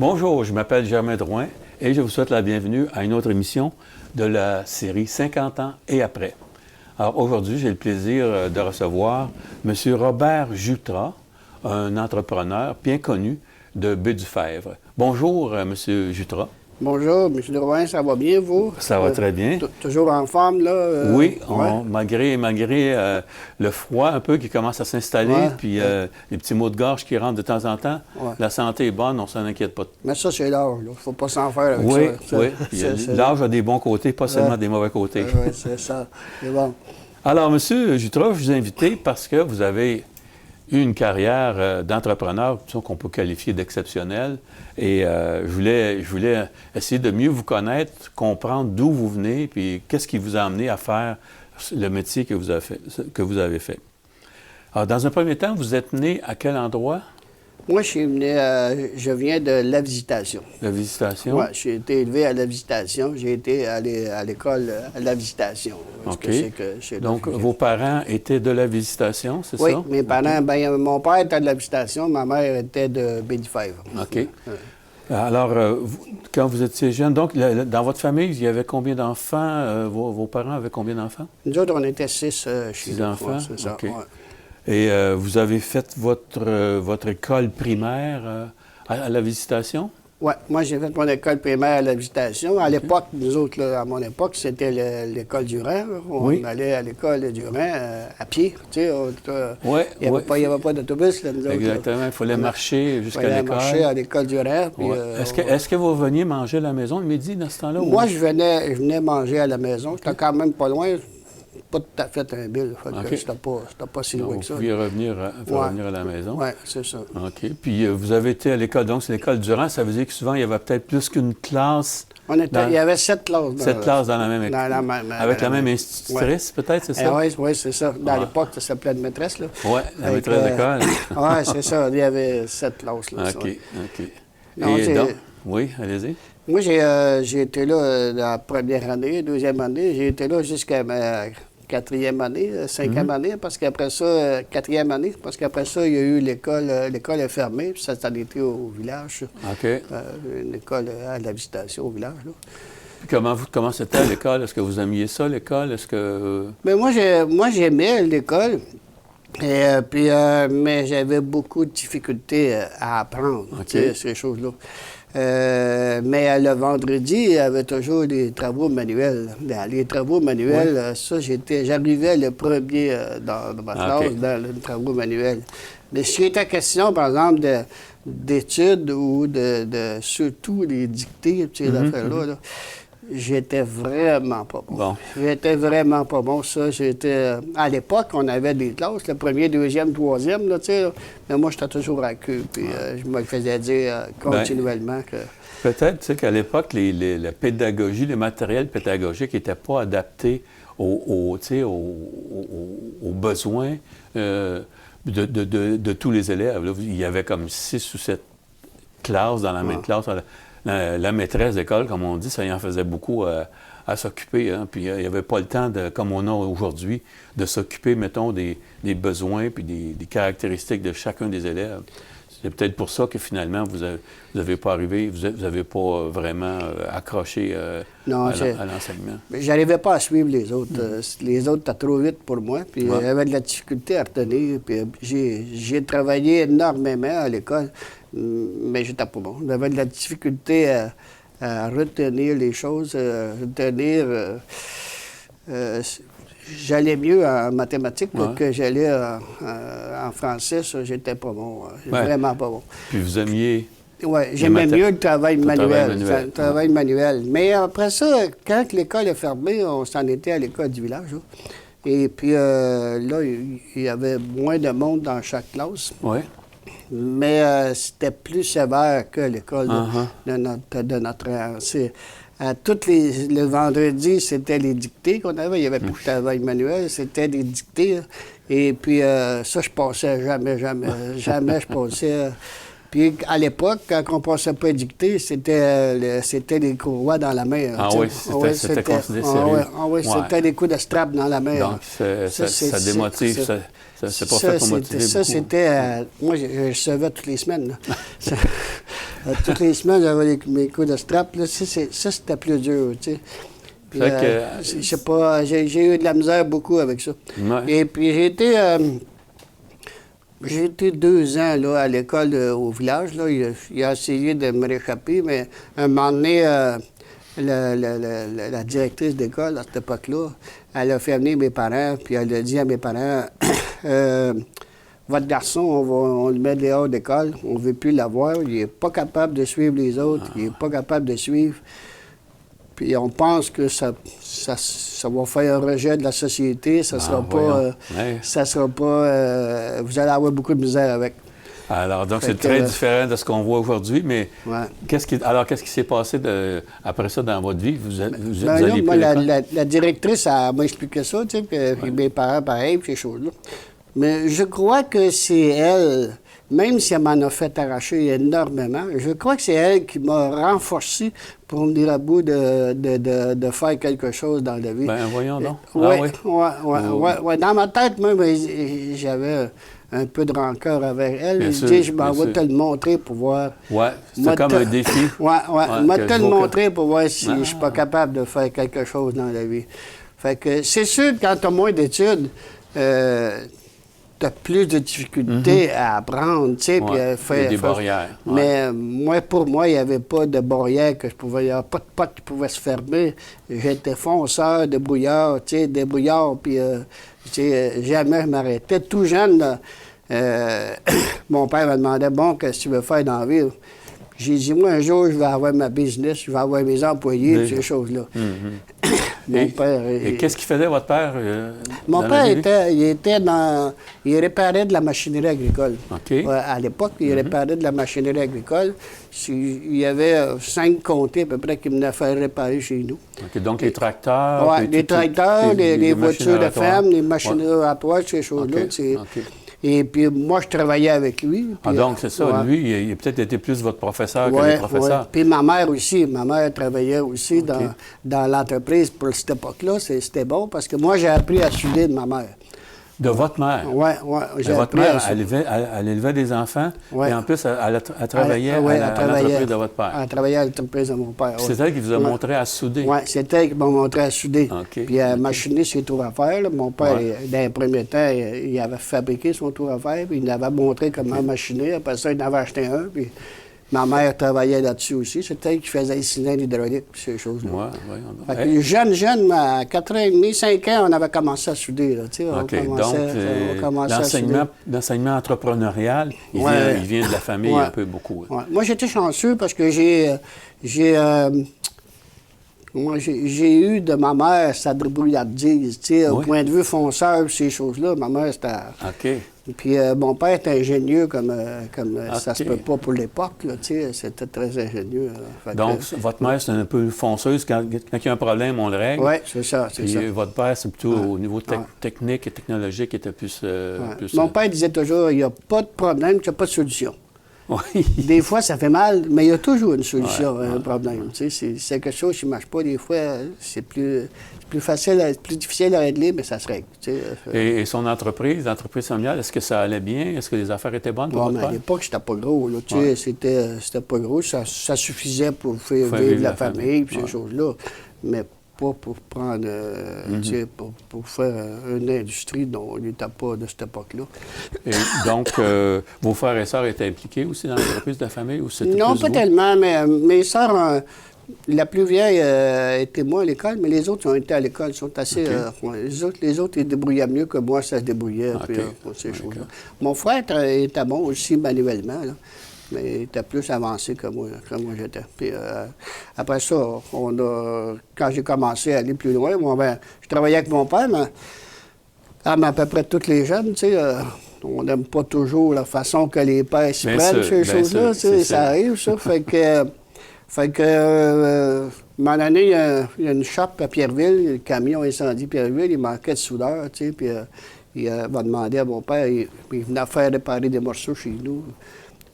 Bonjour, je m'appelle Germain Drouin et je vous souhaite la bienvenue à une autre émission de la série 50 ans et après. Alors aujourd'hui, j'ai le plaisir de recevoir M. Robert Jutras, un entrepreneur bien connu de Baie-du-Fèvre. Bonjour, M. Jutras. Bonjour, M. Drouin, ça va bien, vous? Ça va très bien. Toujours en forme, là? Oui, ouais. malgré le froid un peu qui commence à s'installer, puis les petits maux de gorge qui rentrent de temps en temps, la santé est bonne, on ne s'en inquiète pas. Mais ça, c'est l'âge, il ne faut pas s'en faire avec ça. Oui, l'âge a des bons côtés, pas seulement des mauvais côtés. Oui, c'est ça. C'est bon. Alors, M. Jutras, je vous ai invité parce que vous avez eu une carrière d'entrepreneur qu'on peut qualifier d'exceptionnelle. Et je voulais essayer de mieux vous connaître, comprendre d'où vous venez, puis qu'est-ce qui vous a amené à faire le métier que vous avez fait. Alors, dans un premier temps, vous êtes né à quel endroit? Moi, je viens de La Visitation. La Visitation? Oui, j'ai été élevé à La Visitation. J'ai été allé à l'école à La Visitation. OK. Donc, vos parents étaient de La Visitation, c'est ça? Oui, mes parents, bien, mon père était de La Visitation, ma mère était de Baie-du-Fèvre. OK. Alors, quand vous étiez jeune, donc, dans votre famille, il y avait combien d'enfants? Vos parents avaient combien d'enfants? Nous autres, on était 6 chez nous. 6 enfants? C'est ça. OK. Ouais. Et vous avez fait votre école primaire à La Visitation? Oui, moi, j'ai fait mon école primaire à La Visitation. À l'époque, nous autres, là, à mon époque, c'était l'école Durand. On allait à l'école Durand à pied. Tu sais, il n'y avait pas d'autobus, là, nous autres. Exactement, il fallait marcher jusqu'à l'école. Il fallait marcher à l'école Durand. Puis, Est-ce que vous veniez manger à la maison le midi dans ce temps-là? Moi, je venais manger à la maison. J'étais quand même pas loin. Pas tout à fait un bill. C'était pas si loin que ça. Vous pouviez revenir à la maison? Oui, c'est ça. OK. Puis vous avez été à l'école, donc c'est l'école Durand. Ça veut dire que souvent, il y avait peut-être plus qu'une classe. Il y avait 7 classes. 7 classes dans la même école. Avec la même institutrice, peut-être, c'est ça? Oui, c'est ça. Dans l'époque, ça s'appelait de maîtresse. Oui, la maîtresse d'école. Oui, c'est ça. Il y avait 7 classes. Là, OK. Non, et donc, oui, allez-y. Moi, j'ai été là la première année, deuxième année. J'ai été là jusqu'à ma 4e année, 5e année, parce qu'après ça, 4e année, parce qu'après ça, il y a eu l'école est fermée, puis ça a été au village. OK. Une école à La Visitation au village, là. Comment c'était à l'école? Est-ce que vous aimiez ça, l'école? Est-ce que... Mais moi, j'aimais l'école, mais j'avais beaucoup de difficultés à apprendre, ces choses-là. Mais le vendredi, il y avait toujours des travaux manuels. Dans les travaux manuels, ça, j'arrivais le premier dans ma classe dans les travaux manuels. Mais s'il était question, par exemple, d'études ou surtout les dictées, ces affaires-là, là, j'étais vraiment pas bon. J'étais vraiment pas bon. Ça, à l'époque, on avait des classes, le premier, deuxième, troisième, là, tu sais. Mais moi, j'étais toujours à queue, puis je me faisais dire continuellement que... Peut-être, tu sais, qu'à l'époque, la pédagogie, le matériel pédagogique n'était pas adapté aux besoins de tous les élèves. Là, il y avait comme 6 ou 7 classes dans la même classe. La maîtresse d'école, comme on dit, ça y en faisait beaucoup à s'occuper. Hein? Puis il n'y avait pas le temps, comme on a aujourd'hui, de s'occuper, mettons, des besoins puis des caractéristiques de chacun des élèves. C'est peut-être pour ça que finalement, vous n'avez pas arrivé, vous n'avez pas vraiment accroché à l'enseignement. J'arrivais pas à suivre les autres. Les autres étaient trop vite pour moi, puis j'avais de la difficulté à retenir. Puis j'ai travaillé énormément à l'école, mais j'étais pas bon. J'avais de la difficulté à retenir les choses, j'allais mieux en mathématiques que j'allais en français. Ça, j'étais pas bon. Vraiment pas bon. Puis vous aimiez... Oui, j'aimais mieux le travail manuel. Mais après ça, quand l'école est fermée, on s'en était à l'école du village. Là. Et puis là, il y avait moins de monde dans chaque classe. Oui. Mais c'était plus sévère que l'école de notre rang. Le vendredi, c'était les dictées qu'on avait. Il n'y avait plus de travail manuel, c'était des dictées. Et puis ça, je passais jamais je passais. Puis à l'époque, quand on passait pas dictée, c'était les courroies dans la mer. Ah oui, c'était considéré sérieux. C'était des coups de strap dans la mer. Donc, ça démotive, c'est pas fait pour motiver beaucoup. Ça, c'était... moi, je recevais toutes les semaines. Toutes les semaines, j'avais mes coups de strap. Là, ça, c'était plus dur, tu sais. Puis, je sais pas, j'ai eu de la misère beaucoup avec ça. Ouais. Et puis, j'ai été 2 ans là, à l'école au village. Là. Il a essayé de me réchapper, mais un moment donné, la directrice d'école, à cette époque-là, elle a fait venir mes parents, puis elle a dit à mes parents, votre garçon, on le met dehors d'école, on ne veut plus l'avoir, il n'est pas capable de suivre les autres, il n'est pas capable de suivre. Puis on pense que ça va faire un rejet de la société, ça sera pas, vous allez avoir beaucoup de misère avec. Alors, donc, c'est très différent de ce qu'on voit aujourd'hui, mais ouais. qu'est-ce qui s'est passé après ça dans votre vie? Vous la directrice, elle m'a expliqué ça, tu sais, puis mes parents, pareil, puis ces choses-là. Mais je crois que c'est elle, même si elle m'en a fait arracher énormément, je crois que c'est elle qui m'a renforcé pour venir à bout de faire quelque chose dans la vie. Bien, voyons donc. Oui. Dans ma tête, même, j'avais un peu de rancœur avec elle. Bien Je sûr, dis, je m'en vais te le montrer pour voir. Oui, c'était comme un défi. Oui. Je vais te le montrer pour voir si je suis pas capable de faire quelque chose dans la vie. Fait que c'est sûr que quand tu as moins d'études, tu as plus de difficultés à apprendre, tu sais, puis il y a des barrières. Mais pour moi, il n'y avait pas de barrière que je pouvais... Il n'y avait pas de porte qui pouvait se fermer. J'étais fonceur, débrouillard, tu sais, puis jamais je m'arrêtais. Tout jeune, là, mon père me demandait, bon, qu'est-ce que tu veux faire dans la vie? J'ai dit, moi, un jour, je vais avoir ma business, je vais avoir mes employés, ces choses-là. Mon père... Et qu'est-ce qu'il faisait, votre père? Mon père, il réparait de la machinerie agricole. OK. À l'époque, il réparait de la machinerie agricole. Il y avait 5 comtés à peu près qui venaient faire réparer chez nous. OK, donc les tracteurs... Oui, les tracteurs, les voitures de ferme, les machines oratoires, ces choses-là. OK. Et puis, moi, je travaillais avec lui. Puis, donc, c'est ça. Lui, il a peut-être été plus votre professeur que les professeurs. Oui. Puis ma mère aussi. Ma mère travaillait aussi dans l'entreprise pour cette époque-là. C'était bon parce que moi, j'ai appris à souder de ma mère. De votre mère? Oui. Votre mère, elle élevait des enfants et en plus, elle travaillait à l'entreprise de votre père. Elle travaillait à l'entreprise de mon père. C'est elle qui vous a montré à souder? Oui, c'est elle qui m'a montré à souder. Puis à machiner ses tours à faire. Là. Mon père, dans les premiers temps, il avait fabriqué son tour à faire, puis il avait montré comment machiner. Après ça, il en avait acheté un. Puis ma mère travaillait là-dessus aussi. C'est elle qui faisait les cylindres hydrauliques, ces choses-là. Oui. Jeune, à 4 ans et demi, 5 ans, on avait commencé à souder. Là, donc, l'enseignement entrepreneurial, il vient de la famille un peu beaucoup. Ouais. Moi, j'étais chanceux parce que j'ai eu de ma mère sa débrouillardise, au point de vue fonceur, ces choses-là. Ma mère, c'était... OK. Puis mon père était ingénieux comme ça se peut pas pour l'époque, c'était très ingénieux. Donc, votre mère, c'est un peu fonceuse. Quand il y a un problème, on le règle. Oui, c'est ça. Votre père, c'est plutôt au niveau technique et technologique, qui était plus... Mon père disait toujours, il n'y a pas de problème, il n'y a pas de solution. Oui. Des fois, ça fait mal, mais il y a toujours une solution à un problème. C'est quelque chose qui ne marche pas. Des fois, c'est plus facile, plus difficile à régler, mais ça se règle. Et son entreprise, l'entreprise familiale, est-ce que ça allait bien? Est-ce que les affaires étaient bonnes pour votre père? À l'époque, c'était pas gros. Là, c'était pas gros. Ça suffisait pour faire vivre la famille, ces choses-là. Mais pas pour prendre, pour faire une industrie dont on n'était pas de cette époque-là. Et donc, vos frères et sœurs étaient impliqués aussi dans l'entreprise de la famille? Ou non, pas tellement, mais mes sœurs, la plus vieille était moi à l'école, mais les autres ont été à l'école, ils sont assez... les autres, ils débrouillaient mieux que moi, ça se débrouillait, puis ces choses-là. Mon frère était bon aussi manuellement, là. Mais il était plus avancé que moi j'étais. Puis après ça, quand j'ai commencé à aller plus loin, je travaillais avec mon père, mais à peu près tous les jeunes, on n'aime pas toujours la façon que les pères s'y prennent, ces choses-là, ça arrive, ça. Fait que, à un moment donné, il y a une shop à Pierreville, le camion incendie Pierreville, il manquait de soudeur, puis il va demander à mon père, il venait faire réparer des morceaux chez nous.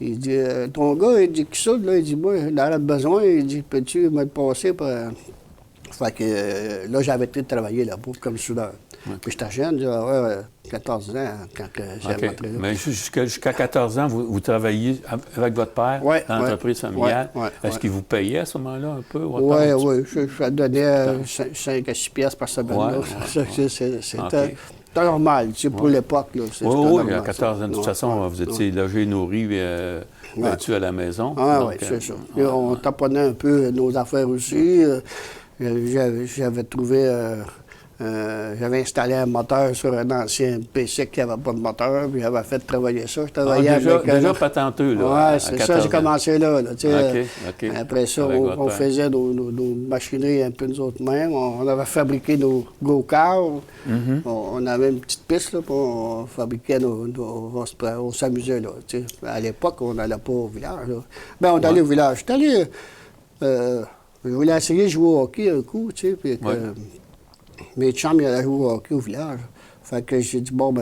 Il dit, ton gars, il dit, qui soude, là? Il dit, moi, il en a besoin. Il dit, peux-tu me le passer? Fait que là, j'avais été travailler là-bas comme soudeur. Puis j'étais jeune, j'avais 14 ans quand j'ai rentré là. Mais jusqu'à 14 ans, vous travailliez avec votre père dans l'entreprise familiale. Est-ce qu'il vous payait à ce moment-là un peu? Oui. Je donnais 5 à 6 piastres par semaine. C'était normal, pour l'époque. Oui, à 14 ans. De toute façon, vous étiez logé, nourri, battu à la maison. Oui, c'est ça. On taponnait un peu nos affaires aussi. J'avais trouvé... j'avais installé un moteur sur un ancien PC qui n'avait pas de moteur, puis j'avais fait travailler ça. Je travaillais avec... Déjà patenteux, là. Oui, c'est ça, j'ai commencé là. OK. Après ça, on faisait nos machineries un peu nous autres mêmes. On avait fabriqué nos go-cars. On avait une petite piste, là, puis on fabriquait on s'amusait, là. À l'époque, on n'allait pas au village, là. Bien, on allait au village. J'étais allé... je voulais essayer de jouer au hockey un coup, puis mes chums, ils allaient jouer au hockey au village. Fait que j'ai dit, bon,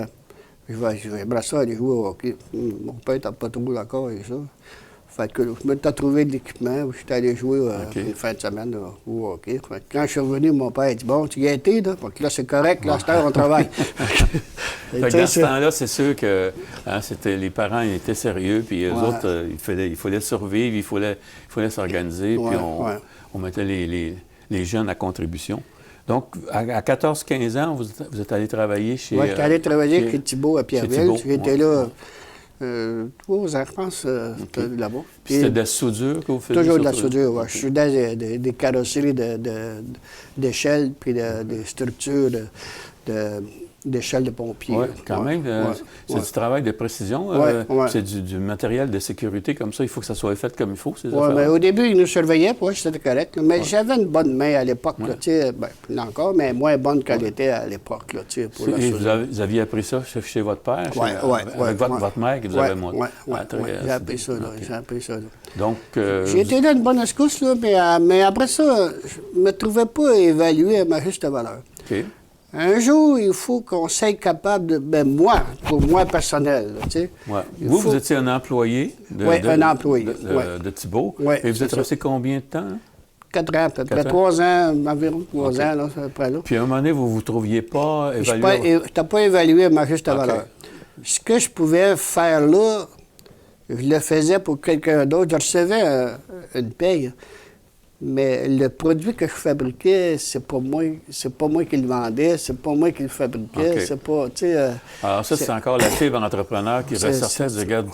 j'aimerais ça aller jouer au hockey. Mon père n'était pas trop d'accord avec ça. Fait que je m'étais trouvé de l'équipement, j'étais allé jouer une fin de semaine au hockey. Fait que quand je suis revenu, mon père a dit, bon, tu y as été, là? Fait que là, c'est correct, là, à cette heure, on travaille. Dans ce temps-là, c'est sûr que les parents ils étaient sérieux, puis eux autres, il fallait survivre, il fallait s'organiser, puis on mettait les jeunes à contribution. Donc, à 14-15 ans, vous êtes allé travailler chez... Oui, j'étais allé travailler avec Thibault à Pierreville. J'étais là 3 ans, je pense, là-bas. Puis c'était de la soudure que vous faisiez? Toujours de la soudure, oui. Je soudais des carrosseries d'échelles, puis des structures d'échelles de pompiers. Oui, quand même. C'est du travail de précision. C'est du matériel de sécurité comme ça. Il faut que ça soit fait comme il faut, ces affaires. Oui, mais au début, ils nous surveillaient, puis c'était correct. Là. Mais j'avais une bonne main à l'époque, encore, mais moins bonne qu'elle était à l'époque. Et vous aviez appris ça chez votre père? Oui, avec votre mère qui vous avait montré? Oui, j'ai appris ça, là. Donc... J'ai été là une bonne escousse, là, mais après ça, je ne me trouvais pas évalué à ma juste valeur. OK. Un jour, il faut qu'on soit capable de... pour moi personnel, tu sais. Ouais. Vous étiez un employé de Thibault. Et vous êtes resté combien de temps? 4 ans, peut-être 3 ans, environ 3 ans, là, à peu près là. Puis à un moment donné, vous ne vous trouviez pas évalué? Je n'étais pas évalué à ma juste valeur. Ce que je pouvais faire là, je le faisais pour quelqu'un d'autre. Je recevais une paye. Mais le produit que je fabriquais, c'est pas moi qui le vendais, c'est pas moi qui le fabriquais, c'est pas, tu sais... Alors ça, c'est encore la fibre entrepreneur qui ressortait du regarde.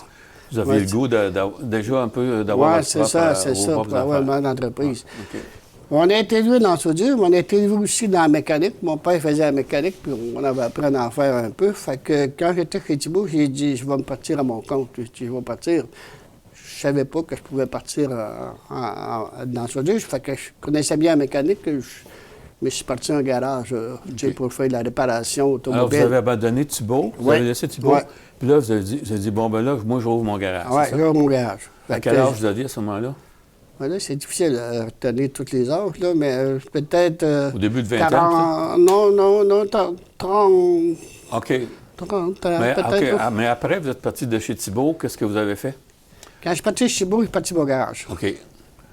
Vous avez le goût déjà un peu d'avoir votre propre avoir une entreprise. On a été élevé dans la soudure, mais on a été élevé aussi dans la mécanique. Mon père faisait la mécanique, puis on avait appris à en faire un peu. Fait que quand j'étais chez Thibault, j'ai dit, je vais me partir à mon compte. Je vais partir. Je savais pas que je pouvais partir dans la soudure. Fait que je connaissais bien la mécanique. Je me suis parti en garage pour faire de la réparation automobile. Alors, vous avez abandonné Thibault? Vous avez laissé Thibault? Puis là, vous avez dit, bon, ben là, moi, j'ouvre mon garage. Oui, j'ouvre mon garage. À quel âge vous aviez à ce moment-là? Là, c'est difficile à retenir tous les âges, là, mais peut-être... Au début de 20 ans? Non, 30... OK. 30 peut-être. Mais après, vous êtes parti de chez Thibault, qu'est-ce que vous avez fait? Quand je suis parti chez Thibault, je suis parti au garage. OK.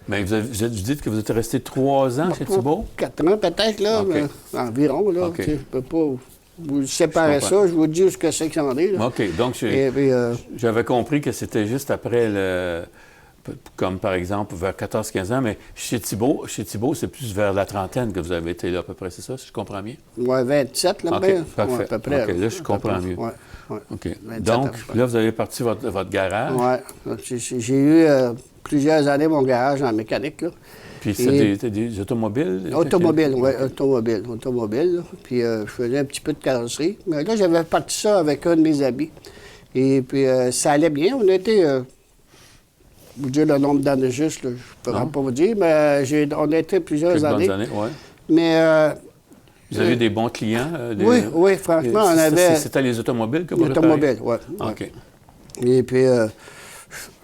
Mais vous dites que vous êtes resté 3 ans chez Thibault? 4 ans peut-être, là, mais environ, là. Je ne peux pas vous séparer ça, je vous dis ce que c'est que ça en est. Là. OK. Donc, j'avais compris que c'était juste après comme par exemple vers 14-15 ans, mais chez Thibault, c'est plus vers la trentaine que vous avez été là à peu près, c'est ça, si je comprends bien? Oui, 27, là, bien. Parfait. Ouais, à peu près. OK, là, je comprends mieux. Ouais. OK. Donc, là, vous avez parti votre garage. Oui. J'ai eu plusieurs années mon garage en mécanique, là. Puis c'était des automobiles? Automobile. Là. Puis je faisais un petit peu de carrosserie. Mais là, j'avais parti ça avec un de mes amis. Et puis ça allait bien. On était... vous dire le nombre d'années juste, là, je ne pourrais pas vous dire, mais on a été plusieurs années. Bonnes années, oui. Mais... vous avez des bons clients? Oui, franchement, on avait... C'était les automobiles que vous répariez? Automobiles, oui. OK. Et puis,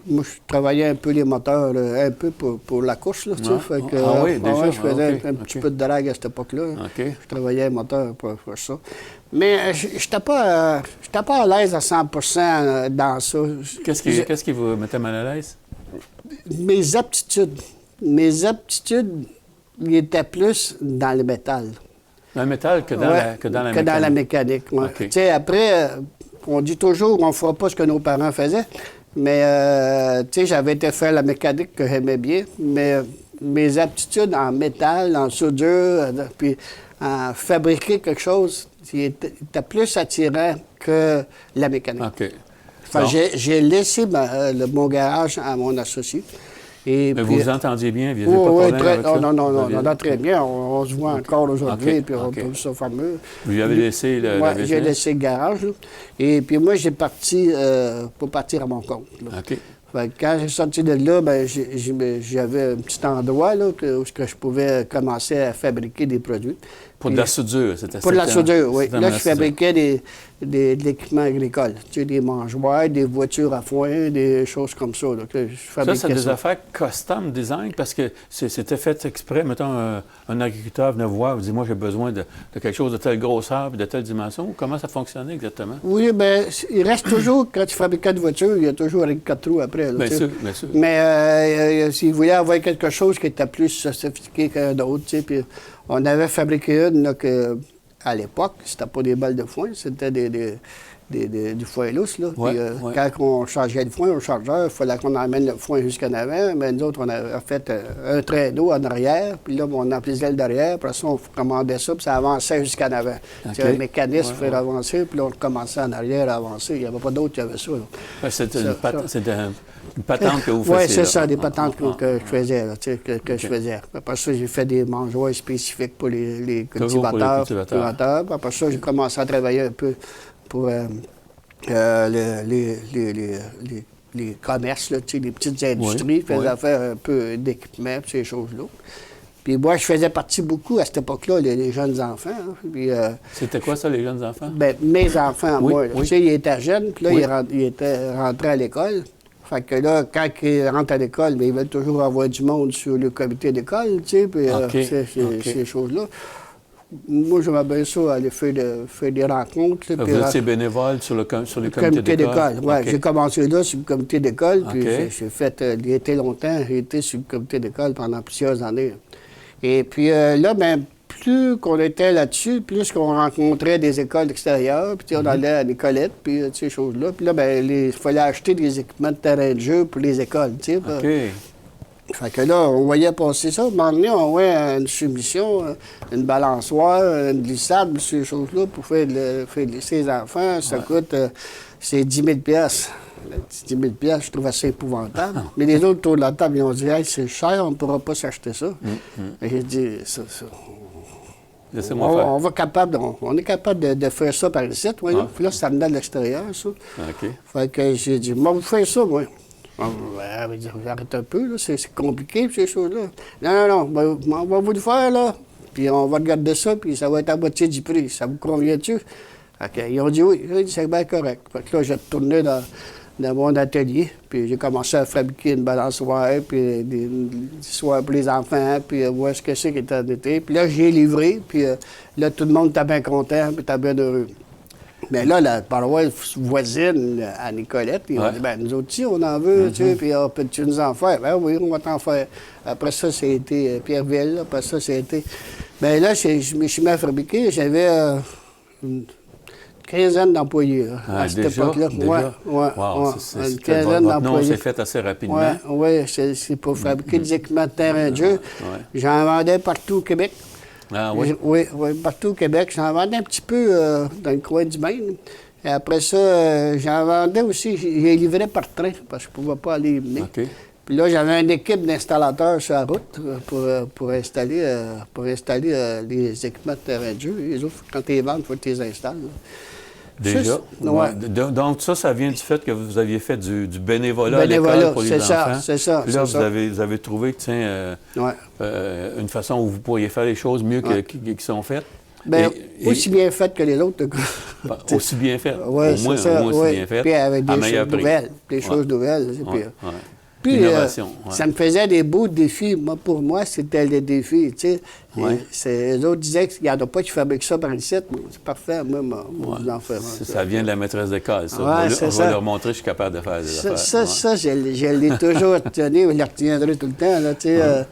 moi, je travaillais un peu les moteurs, un peu pour la course, là, tu sais. Fait que, oui, déjà? Je faisais un petit peu de drague à cette époque-là. OK. Je travaillais les moteurs pour ça. Mais je n'étais pas à l'aise à 100% dans ça. Qu'est-ce qui vous mettait mal à l'aise? Mes aptitudes, ils étaient plus dans le métal. Dans le métal que dans, que dans la mécanique. Ouais. Okay. Tu sais, après, on dit toujours qu'on ne fera pas ce que nos parents faisaient, mais tu sais, j'avais été faire la mécanique que j'aimais bien, mais mes aptitudes en métal, en soudure, puis en fabriquer quelque chose, était plus attirant que la mécanique. OK. Enfin, Bon. j'ai laissé mon garage à mon associé. Et Mais puis, vous vous entendiez bien? Vous n'avez pas de problème avec ça? non, très bien. On se voit encore aujourd'hui, OK, puis on OK. trouve ça fameux. Vous lui avez laissé le Ouais, business? j'ai laissé le garage. Là. Et puis moi, j'ai parti pour partir à mon compte. Là. OK. Fait que quand j'ai sorti de là, ben, j'avais un petit endroit là, où je pouvais commencer à fabriquer des produits. Pour de la soudure, c'était ça? Pour de la soudure, oui. C'était Là, la je soudure. fabriquais de l'équipement agricole. Tu sais, des mangeoires, des voitures à foin, des choses comme ça. Là, que je Ça, fabriquais c'est des affaires custom design parce que c'était fait exprès. Mettons, un agriculteur venait vous voir, vous dit, moi, j'ai besoin de quelque chose de telle grosseur et de telle dimension. Comment ça fonctionnait exactement? Oui, bien, il reste toujours, quand tu fabriquais de voitures, il y a toujours avec 4 trous après. Là, Bien tu sais. sûr, bien sûr. Mais s'il voulait avoir quelque chose qui était plus sophistiqué qu'un autre, tu sais, puis on avait fabriqué une là, que, à l'époque, c'était pas des balles de foin, c'était du foin lousse. Là. Ouais, Puis, ouais. quand on changeait le foin au chargeur, il fallait qu'on emmène le foin jusqu'en avant. Mais nous autres, on avait fait un traîneau en arrière, puis là, on emplissait le derrière, après ça, on commandait ça, puis ça avançait jusqu'en avant. OK. C'est un mécanisme pour Ouais, faire avancer, puis là, on recommençait en arrière à avancer. Il n'y avait pas d'autre qui avait ça. Là. Ben, c'était Ça. une patente que vous faisiez. Oui, c'est là. ça, des patentes Ah, que je faisais, là, tu sais, que je faisais. Après ça, j'ai fait des mangeoires spécifiques pour les Toujours pour les cultivateurs. cultivateurs. Puis après ça, j'ai commencé à travailler un peu pour les commerces, là, tu sais, les petites industries, Oui, oui. faire un peu d'équipement, puis ces choses-là. Puis moi, je faisais partie beaucoup à cette époque-là, les jeunes enfants. Hein. Puis, C'était quoi ça, les jeunes enfants? ben, mes enfants, Oui, moi, là, oui. tu sais, ils étaient jeunes, puis là, Oui. ils étaient rentrés à l'école. Fait que là, quand ils rentrent à l'école, bien, ils veulent toujours avoir du monde sur le comité d'école, tu sais, puis OK, ces choses-là. Moi, j'aimais bien ça, aller faire des rencontres. là, Vous puis, étiez bénévole sur les comités comité d'école. Oui, OK. j'ai commencé là sur le comité d'école, puis OK. j'ai fait l'été longtemps, j'ai été sur le comité d'école pendant plusieurs années. Et puis là, ben, plus qu'on était là-dessus, plus qu'on rencontrait des écoles extérieures, puis on allait à Nicolette, puis ces choses-là. Puis là, ben, il fallait acheter des équipements de terrain de jeu pour les écoles, tu sais. OK. Fait que là, on voyait passer ça. À un moment donné, on voyait une soumission, une balançoire, une glissade, ces choses-là, pour faire ses enfants. Ça coûte, c'est 10 000 piastres. 10 000 je trouve assez épouvantable. Mais les autres autour de la table, ils ont dit, hey, c'est cher, on ne pourra pas s'acheter ça. Et j'ai dit, ça. Laissez-moi faire. On est capable de faire ça par ici, voyons. Ah. Puis là, ça venait de l'extérieur, ça. OK. Fait que j'ai dit, moi, vous faites ça, moi. Elle m'a dit, arrête un peu, là, c'est compliqué, ces choses-là. Non, on va vous le faire, là. Puis on va regarder ça, puis ça va être à moitié du prix. Ça vous convient-tu? Ils ont dit oui. J'ai dit, c'est bien correct. Fait que là, j'ai retourné dans mon atelier, puis j'ai commencé à fabriquer une balançoire, puis des soirs pour les enfants, puis voir ce que c'est qui était en été. Puis là, j'ai livré, puis là, tout le monde était bien content, puis était bien heureux. Mais là, la paroisse voisine à Nicolette, ils ont dit, ben nous autres aussi, on en veut, tu sais, puis peux-tu nous en faire? Ben oui, on va t'en faire. Après ça, c'était Pierreville, après ça, c'était... Ben là, je me suis mis à fabriquer, j'avais une quinzaine d'employés à cette époque-là. Déjà? Ouais, Wow, une quinzaine votre nom d'employés. s'est fait assez rapidement. Oui, c'est pour fabriquer des équipements de terrain de jeu. Ouais. J'en vendais partout au Québec. Ah oui? Oui, partout au Québec. J'en vendais un petit peu dans le coin du Maine. Et après ça, j'en vendais aussi, je les livrais par train, parce que je ne pouvais pas aller y venir. OK. Puis là, j'avais une équipe d'installateurs sur la route pour installer les équipements de terrain de jeu. Les autres, quand tu les vends, il faut que tu les installes. Là. Déjà? Ouais. Donc, ça vient du fait que vous aviez fait du bénévolat à l'école pour les enfants. C'est ça. Puis là, vous avez trouvé que, une façon où vous pourriez faire les choses mieux qui sont faites. Bien, aussi bien faites que les autres. Aussi bien faites. Oui, au moins aussi bien faites. Puis avec des meilleur choses prix. nouvelles. Des choses nouvelles. Puis, L'innovation. ça me faisait des beaux défis. Pour moi, c'était des défis. Tu sais. Ouais. Les autres disaient qu'il n'y en a pas qui fabriquent ça par ici. C'est parfait, moi, vous en faire. Ça vient de la maîtresse d'école, ça. Ouais, On va leur montrer que je suis capable de faire des affaires. Ça, je l'ai toujours retenu, je le retiendrai tout le temps. Là, tu sais,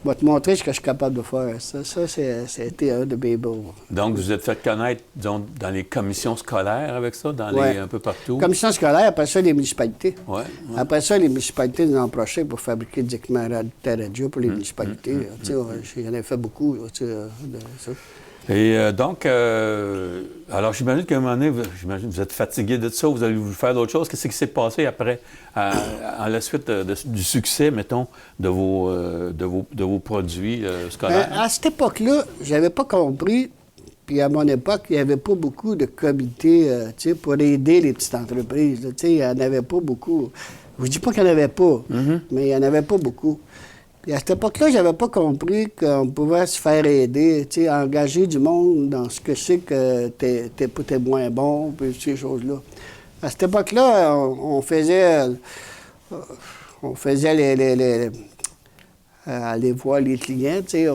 Je vais te montrer ce que je suis capable de faire. Ça c'était un de mes beaux. Donc, vous êtes fait connaître, disons, dans les commissions scolaires avec ça, un peu partout? Commission scolaire, après ça, les municipalités. Ouais. Après ça, les municipalités nous ont approché pour fabriquer des équipements radio pour les municipalités. J'en ai fait beaucoup de ça. Et donc, alors j'imagine qu'à un moment donné, vous êtes fatigué de ça, vous allez vous faire d'autres choses. Qu'est-ce qui s'est passé après, à la suite du succès, mettons, de vos produits scolaires? À cette époque-là, j'avais pas compris, puis à mon époque, il n'y avait pas beaucoup de comités pour aider les petites entreprises. Il n'y en avait pas beaucoup. Je ne dis pas qu'il n'y en avait pas, mais il n'y en avait pas beaucoup. Puis à cette époque-là, je n'avais pas compris qu'on pouvait se faire aider, engager du monde dans ce que c'est que t'es moins bon, puis ces choses-là. À cette époque-là, on faisait aller voir les clients, je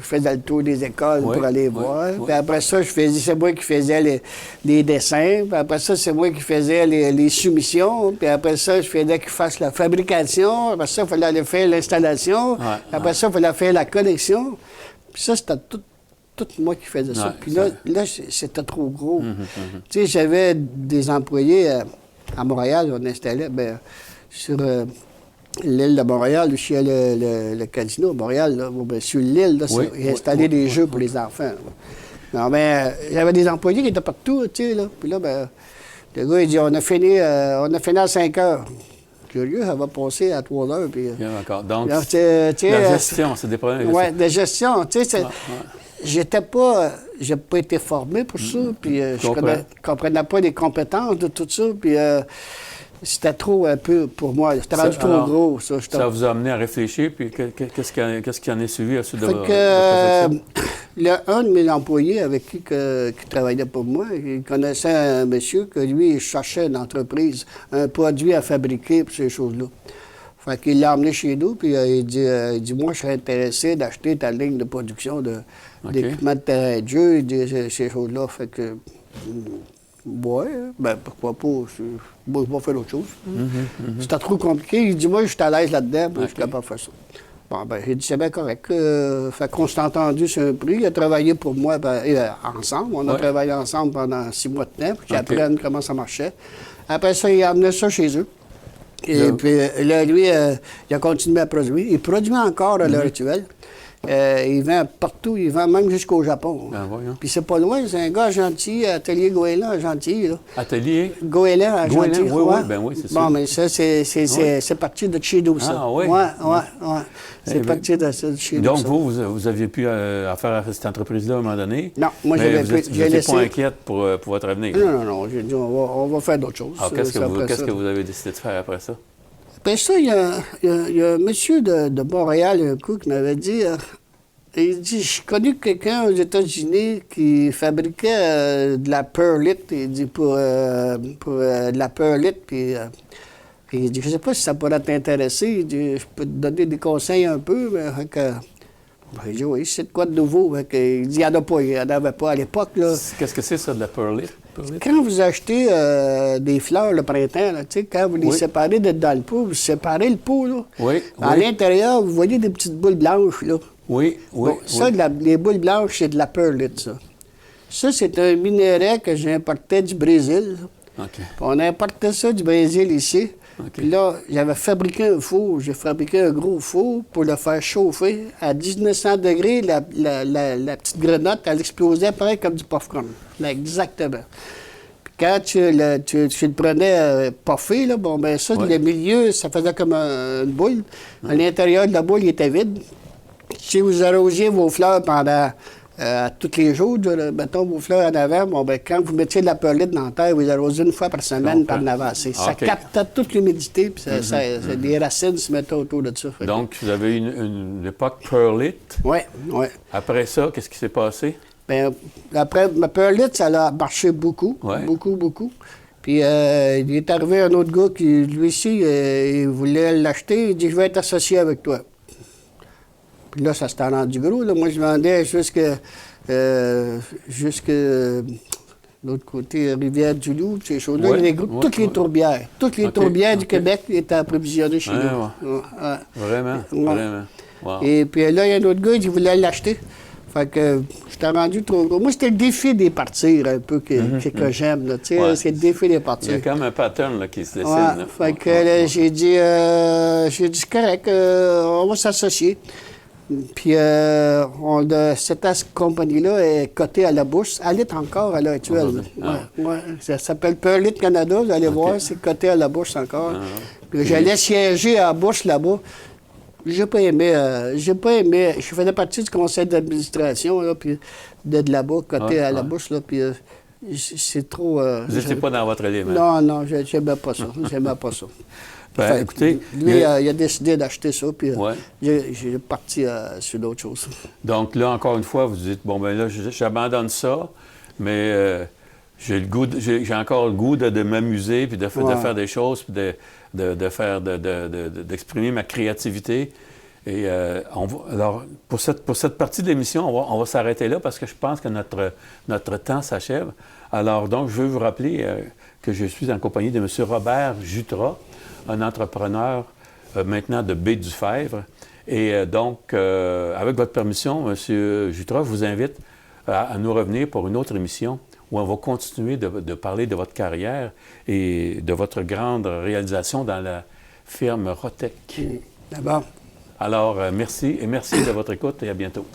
faisais le tour des écoles pour aller voir. Puis après ça, c'est moi qui faisais les dessins. Puis après ça, c'est moi qui faisais les soumissions. Puis après ça, je faisais qu'ils fassent la fabrication. Après ça, il fallait aller faire l'installation. Après ça, il fallait faire la connexion. Puis ça, c'était tout moi qui faisais ça. Puis là, c'était trop gros. J'avais des employés à Montréal, on installait, sur l'île de Montréal, où il y a le casino à Montréal, là, sur l'île, il installait des jeux pour les enfants. Non, j'avais des employés qui étaient partout, là. Puis là, le gars, il dit, on a fini à 5 heures. Curieux, ça va passer à 3 heures. Puis, d'accord. Donc, la gestion, c'est des problèmes. Oui, la gestion, j'ai pas été formé pour ça, puis je comprenais pas les compétences de tout ça, puis c'était trop un peu pour moi. C'était rendu trop gros, ça. Ça vous a amené à réfléchir, puis qu'est-ce qui en est suivi à suite de un de mes employés avec qui travaillait pour moi, il connaissait un monsieur que lui, il cherchait une entreprise, un produit à fabriquer pour ces choses-là. Fait qu'il l'a emmené chez nous, puis il dit, moi, je serais intéressé d'acheter ta ligne de production d'équipements de terrain de jeu, ces choses-là. Fait que, pourquoi pas, moi, je vais faire autre chose. C'était trop compliqué. Il dit, moi, je suis à l'aise là-dedans, puis je suis capable de faire ça. Bon, j'ai dit, c'est bien correct. Fait qu'on s'est entendu sur un prix. Il a travaillé pour moi ensemble. On a travaillé ensemble pendant 6 mois de temps, puis j'apprenne comment ça marchait. Après ça, il a amené ça chez eux. Et puis là, lui, il a continué à produire. Il produit encore à l'heure actuelle. Il vend partout, il vend même jusqu'au Japon. Puis c'est pas loin, c'est un gars gentil, Atelier Goéland, gentil. Là. Atelier? Goéland, gentil. Oui, c'est ça. Bon, mais ça, c'est parti de chez nous, ça. Ah oui? Oui. C'est parti de chez nous. Donc, vous aviez pu affaire à cette entreprise-là à un moment donné? Non, moi, j'avais pu. Vous n'étiez pas inquiète pour votre avenir? Non. J'ai dit, on va faire d'autres choses. Alors, qu'est-ce que vous avez décidé de faire après ça? Après ça, il y a un monsieur de Montréal, un coup, qui m'avait dit, il dit, j'ai connu quelqu'un aux États-Unis qui fabriquait de la perlite, il dit, pour de la perlite, puis il dit, je ne sais pas si ça pourrait t'intéresser, il dit, je peux te donner des conseils un peu, mais il dit, oui, c'est de quoi de nouveau? Il dit, il n'y en a pas, il n'y en avait pas à l'époque, là. Qu'est-ce que c'est, ça, de la perlite? Quand vous achetez des fleurs le printemps, là, quand vous les séparez dans le pot, vous séparez le pot, là. Oui. À l'intérieur, vous voyez des petites boules blanches, là. Oui. Ça, les boules blanches, c'est de la perlite, ça. Ça, c'est un minerai que j'importais du Brésil. On importait ça du Brésil ici. Puis là, j'avais fabriqué un four. J'ai fabriqué un gros four pour le faire chauffer. À 1900 degrés, la petite grenotte, elle explosait pareil comme du popcorn. Là, exactement. Puis quand tu le prenais puffé, là, le milieu, ça faisait comme une boule. À l'intérieur de la boule, il était vide. Si vous arrosiez vos fleurs pendant tous les jours, mettons vos fleurs en avant, quand vous mettiez de la perlite dans la terre, vous arrosiez une fois par semaine par en avant. Ça captait toute l'humidité, puis les racines se mettaient autour de ça. Donc, vous avez eu une époque perlite. Oui. Après ça, qu'est-ce qui s'est passé? Bien, après, ma perlite, ça a marché beaucoup, beaucoup. Puis, il est arrivé un autre gars qui, lui aussi, il voulait l'acheter. Il dit, je vais être associé avec toi. Puis là, ça s'était rendu gros. Là. Moi, je vendais jusque l'autre côté, Rivière-du-Loup, ces choses-là. Toutes les tourbières. Toutes les tourbières du Québec étaient approvisionnées chez nous. Vraiment. Wow. Et puis là, il y a un autre gars qui voulait l'acheter. Fait que j'étais rendu trop gros. Moi, c'était le défi des partir un peu que j'aime. Là, tu sais, Ouais. c'est le défi des Il y partir. a comme un pattern là, qui se dessine. Ouais, Là. fait que là, j'ai dit, c'est correct, on va s'associer. Puis, cette compagnie-là est cotée à la bourse. Elle est encore à l'heure actuelle. Ouais. Ça s'appelle Pearlit Canada, vous allez voir, c'est coté à la bourse encore. Puis j'allais siéger à la bourse là-bas. J'ai pas aimé. Je faisais partie du conseil d'administration, là, puis de là-bas, coté à la bourse, là, puis c'est trop... Vous n'étiez pas dans votre élément. Non, j'aimais pas ça. J'aimais pas ça. Ben, écoutez... Lui, il a décidé d'acheter ça, puis Ouais. j'ai parti sur d'autres choses. Donc là, encore une fois, vous dites, bon, ben là, j'abandonne ça, mais j'ai encore le goût de m'amuser, puis de faire des choses, puis d'exprimer ma créativité. Et alors, pour cette partie de l'émission, on va s'arrêter là parce que je pense que notre temps s'achève. Alors, donc, je veux vous rappeler que je suis en compagnie de M. Robert Jutras, un entrepreneur maintenant de Baie-du-Fèvre. Et donc, avec votre permission, M. Jutras, je vous invite à nous revenir pour une autre émission où on va continuer de parler de votre carrière et de votre grande réalisation dans la firme Rotec. D'abord. Alors, merci et merci de votre écoute et à bientôt.